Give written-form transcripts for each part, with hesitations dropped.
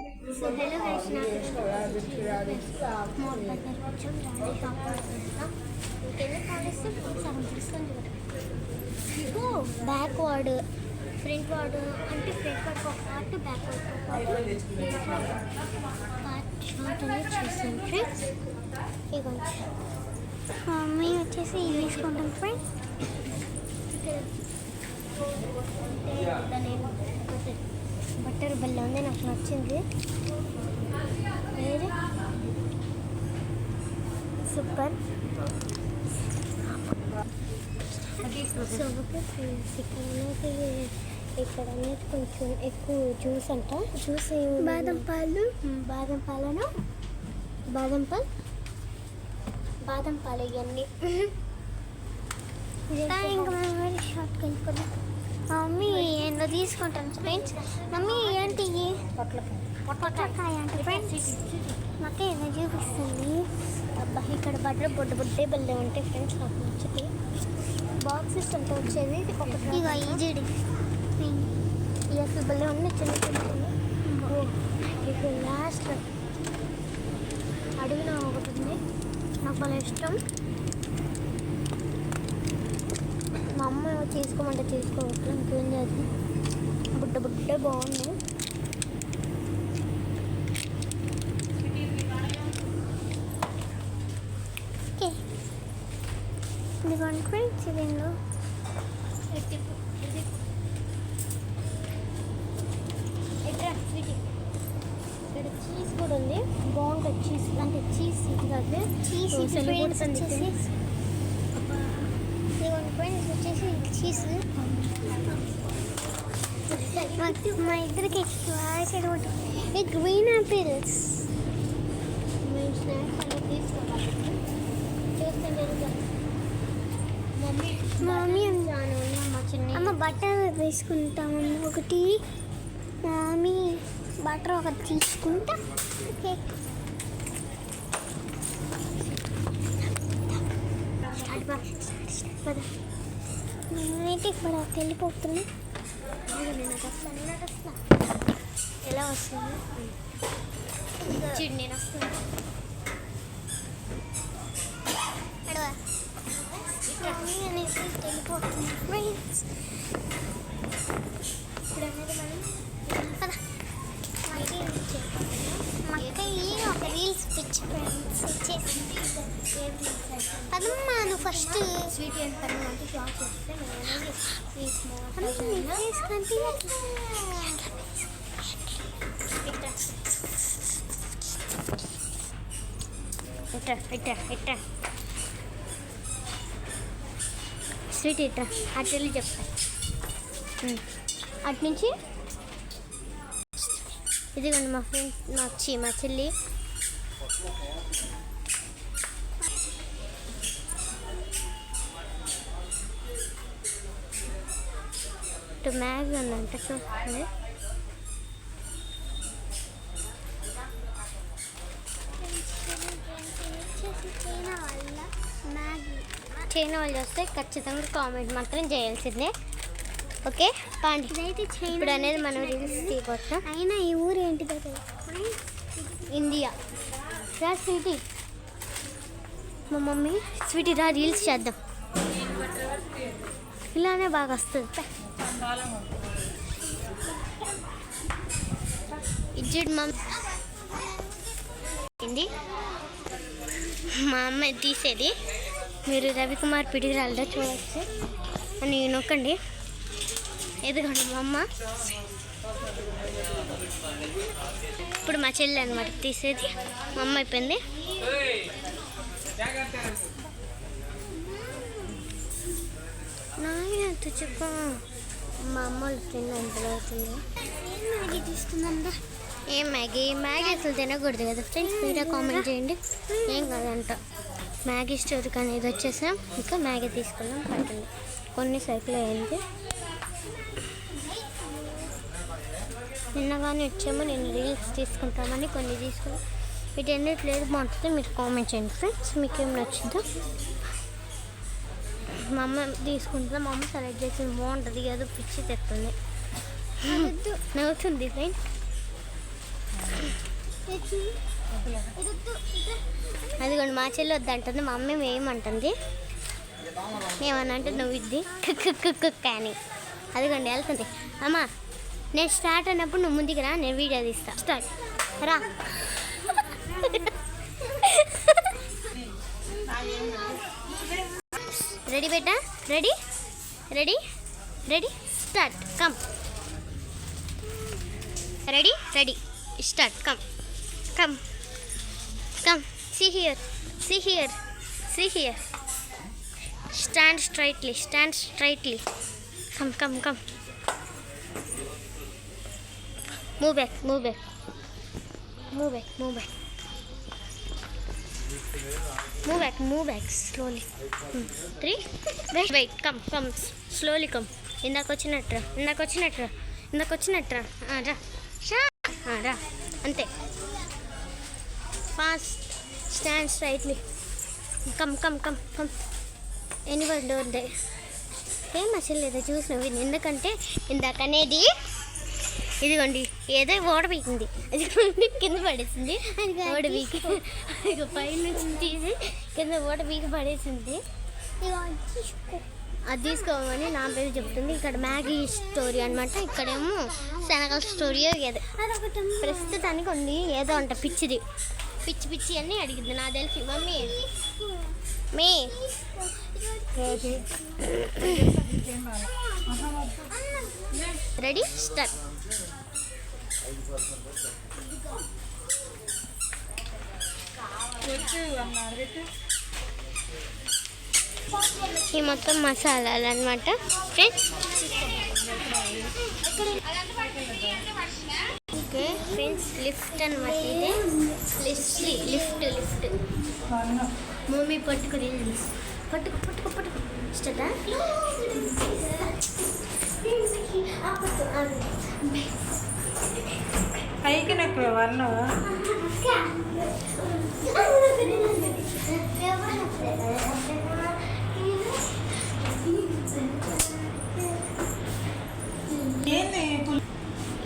So hello guys, small butter కొంచెం రాణి shop చేస్తాం. ఇంకెన్ని కాలేస్తే సగం తీసుకొని మీకు బ్యాక్ వర్డ్ ఫ్రంట్ వర్డ్ అంటే ఫ్రంట్ వర్డ్ ఒక పార్ట్ బ్యాక్ వర్డ్ ఒక పార్ట్ షార్ట్ అనేది చేస్తాం ఫ్రెండ్స్. ఇవ్వండి మేము వచ్చేసి ఇవి తీసుకుంటాం ఫ్రెండ్స్. బట్టర్ బల్ల ఉంది, నాకు నచ్చింది. వేరే సూపర్. సో ఓకే ఫ్రెండ్స్, ఇక్కడ అనేది కొంచెం ఎక్కువ జ్యూస్ అంట. జ్యూస్ బాదం పాలను ఇవన్నీ. ఇంకా మనం వేరే షాప్కి వెళ్ళిపోతాం. మమ్మీ ఏందో తీసుకుంటాను ఫ్రెండ్స్. మమ్మీ ఏంటి పొట్లకాయ అంటే ఫ్రెండ్స్, మాకు ఏదో చూపిస్తుంది. అబ్బా ఇక్కడ బొడ్డే బల్లే ఉంటాయి ఫ్రెండ్స్. నాకు నచ్చింది. బాక్సెస్ అంతా వచ్చేది ఒకటి. ఇక ఈజీడి ఈ అసలు బల్లే ఉన్నాయి చిన్న చిన్న. ఇక లాస్ట్ అడిగిన ఒకటి ఉంది, నాకు చాలా ఇష్టం. మా అమ్మ తీసుకోమంటే తీసుకోవట్లేదు, ఇంకేం చేద్దాం. బుడ్డ బాగుంది. ఓకే ఇదిగోండి ఫ్రెండ్స్, ఇదేందో ఇక్కడ చీజ్ కూడా ఉంది. బాగుంటుంది చీజ్, అంటే చీజ్ ఇది కాదు, చీజ్ ఫ్రెండ్స్ వచ్చేసి చీజ్. మా ఇద్దరికి ఈ గ్రీన్ యాపిల్స్ మేము స్నాక్స్ అనేది తీసుకోవాలి. చూస్తే మమ్మీ అమ్మ బటర్ తీసుకుంటాము ఒకటి. మమ్మీ బటర్ ఒకటి తీసుకుంటా. ఓకే నేనైతే ఇక్కడ వెళ్ళిపోతున్నా. ఎలా వస్తుంది నేను వస్తున్నా. అనేసి వెళ్ళిపోతున్నా ఫ్రెండ్స్. ఇప్పుడు అనేది మనం మక్కయ్యి ఒక రీల్స్ పిచ్చి ఫ్రెండ్స్ వచ్చేసి అదమ్మా. నువ్వు ఫస్ట్ స్వీట్ ఏం పని అంటే షాప్ చేస్తే ఇట్ట స్వీట్ ఇట్ట అటు వెళ్ళి చెప్తా. అటు నుంచి ఇదిగోండి మా ఫ్రెండ్స్, మా చెల్లి మ్యాగీ ఉందంట చూస్తుంది. చైనా వాళ్ళు వస్తే ఖచ్చితంగా కామెంట్ మాత్రం చేయాల్సిందే. ఓకే పాండి ఇప్పుడు అనేది మనం రీల్స్ తీయకొస్తాం. అయినా ఈ ఊరు ఏంటిదో ఇండియా. రా స్వీటీ, మా మమ్మీ స్వీటీ రా రీల్స్ చేద్దాం. ఇలానే బాగా వస్తుంది. ఇజ్జుడు మా అమ్మ తీసేది. మీరు రవికుమార్ పిడిగిరాలతో చూడవచ్చు అని నొక్కండి. ఎదుగుండి మా అమ్మ. ఇప్పుడు మా చెల్లి అనమాట తీసేది. మా అమ్మ అయిపోయింది. నాయన చెప్ప మా అమ్మ వాళ్ళు ఫ్రెండ్ ఎంత అవుతుంది. మ్యాగీ తీసుకుందా? ఏం మ్యాగీ అసలు తినకూడదు కదా ఫ్రెండ్స్. మీరే కామెంట్ చేయండి. ఏం కాదంట. మ్యాగీ స్టోర్కి అనేది వచ్చేసాం. ఇంకా మ్యాగీ తీసుకున్నాం. పడుతుంది కొన్ని సైకిల్ అయింది. నిన్నగానే వచ్చాము. నేను రీల్స్ తీసుకుంటామని కొన్ని తీసుకున్నాం. వీటన్నిటిలేదు బాగుంటుంది. మీరు కామెంట్ చేయండి ఫ్రెండ్స్, మీకేం నచ్చిందో. మా అమ్మ తీసుకుంటుందా, మా అమ్మ సెలెక్ట్ చేసింది బాగుంటుంది ఏదో పిచ్చి తెస్తుంది, నవ్వుతుంది ఫ్రెండ్. అదిగోండి మా చెల్లి వద్దంటుంది, మా అమ్మ ఏమంటుంది, ఏమనంటే నువ్వు ఇది కుక్ అని. అదిగోండి వెళ్తుంది. అమ్మ నేను స్టార్ట్ అయినప్పుడు నువ్వు ముందుకు రా, నేను వీడియో తీస్తా. స్టార్ట్ రా. Ready beta, ready ready ready start. Come ready ready start. Come come come. See here, see here, see here. Stand straightly, stand straightly. Come, come, come. Move back, move back. Move back, move back. Move back, move back, slowly. 3, wait, come, come, slowly come. ఇందాక వచ్చినట్రా, ఇందాక వచ్చినట్రా, ఇందాక వచ్చినట్రా. రా రా, అంతే. Fast. Stand straightly. Come, come, come, come. Anywhere door there. ఏం అసలు ఏదో చూసినవి, ఎందుకంటే ఇందాకనేది ఇదిగోండి ఏదో ఓడ పీకింది, అది కింద పడేసింది. ఓడ పీకి ఇక పై నుంచి తీసి కింద ఓడ పీకి పడేసింది. అది తీసుకోమని నా పేరు చెప్తుంది. ఇక్కడ మ్యాగీ స్టోరీ అనమాట, ఇక్కడేమో శనగల స్టోరీ. ఏదో ప్రస్తుతానికి ఉంది ఏదో అంట పిచ్చిది, పిచ్చి పిచ్చి అన్నీ అడిగింది నాకు తెలిసి. మమ్మీ మీ రెడీ స్టార్ట్. ఈ మొత్తం మసాలాలు అనమాట ఫ్రెండ్స్. ఓకే ఫ్రెండ్స్, లిఫ్ట్ అనమాట ఇది. లిఫ్ట్ లిఫ్ట్ మమ్మీ పట్టుకుని పట్టుకు పట్టుకు పట్టుకు ఇష్టా. పైకి నాకు వర్ణం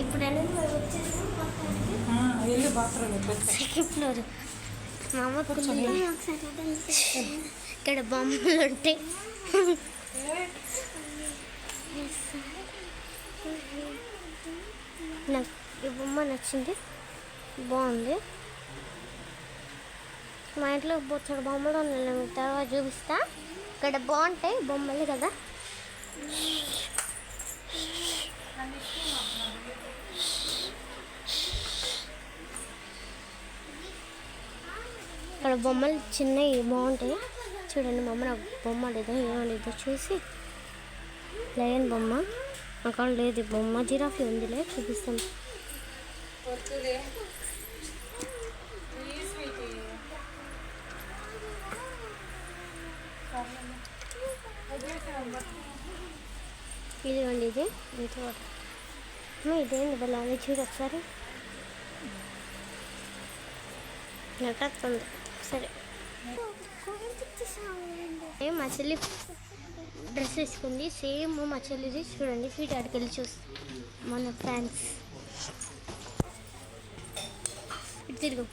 ఇప్పుడు వెళ్ళి బాత్రూమ్ సెకండ్ ఫ్లోర్. మా అమ్మ ఇక్కడ బొమ్మలు ఉంటాయి. నాకు ఈ బొమ్మ నచ్చింది, బాగుంది. మా ఇంట్లో బొచ్చడు బొమ్మలు నేను తర్వాత చూపిస్తా. ఇక్కడ బాగుంటాయి బొమ్మలు కదా. ఇక్కడ బొమ్మలు చిన్నవి బాగుంటాయి చూడండి. మా అమ్మ నాకు బొమ్మ లేదో ఏమో చూసి, లయన్ బొమ్మ అక్కడ లేదు, బొమ్మ జిరాఫీ ఉందిలే, చూపిస్తాను. ఇదిగోండి ఇది ఇదేంది బల్ల, అది చూడు ఒకసారి నటుంది. సరే మా చెల్లి డ్రెస్ వేసుకుంది, సేమ్ మా చెల్లిది చూడండి. ఫీట్ అడికెళ్ళి చూస్తే మన ఫ్యాన్స్. ఇటు తిరుగు,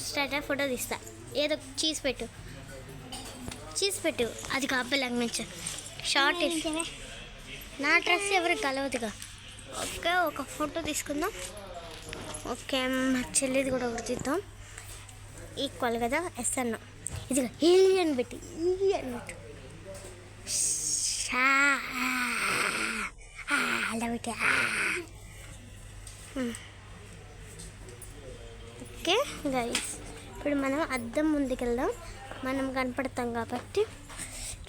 స్టార్ట్ ఫోటో తీస్తా. ఏదో చీజ్ పెట్టు, అది కాపే లాంగ్వేజ్ షార్ట్. నా డ్రెస్ ఎవరికి కలవదుగా. ఓకే ఒక ఫోటో తీసుకుందాం. ఓకే మా చెల్లిది కూడా ఒకటి తీద్దాం. ఈక్వల్ కదా, ఎస్ అన్న. ఇదిగా ఏలియన్ పెట్టి పెట్టు, అలా పెట్టి. ఓకే గైస్, ఇప్పుడు మనం అద్దం ముందుకెళ్దాం. మనం కనపడతాం కాబట్టి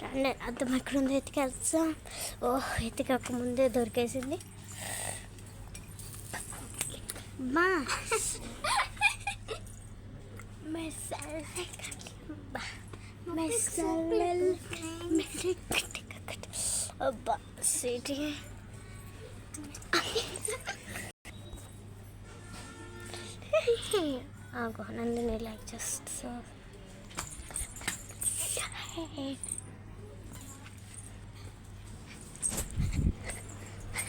రండి. అద్దం ఎక్కడ ఉందో ఎత్తికెళ్తాం. ఎత్తిక ముందే దొరికేసింది. మా అబ్బా సిటీ నందిని లైక్ చేస్తా.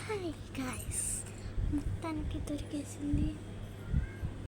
హాయ్ గాయ్స్, మొత్తానికి దొరికేసింది.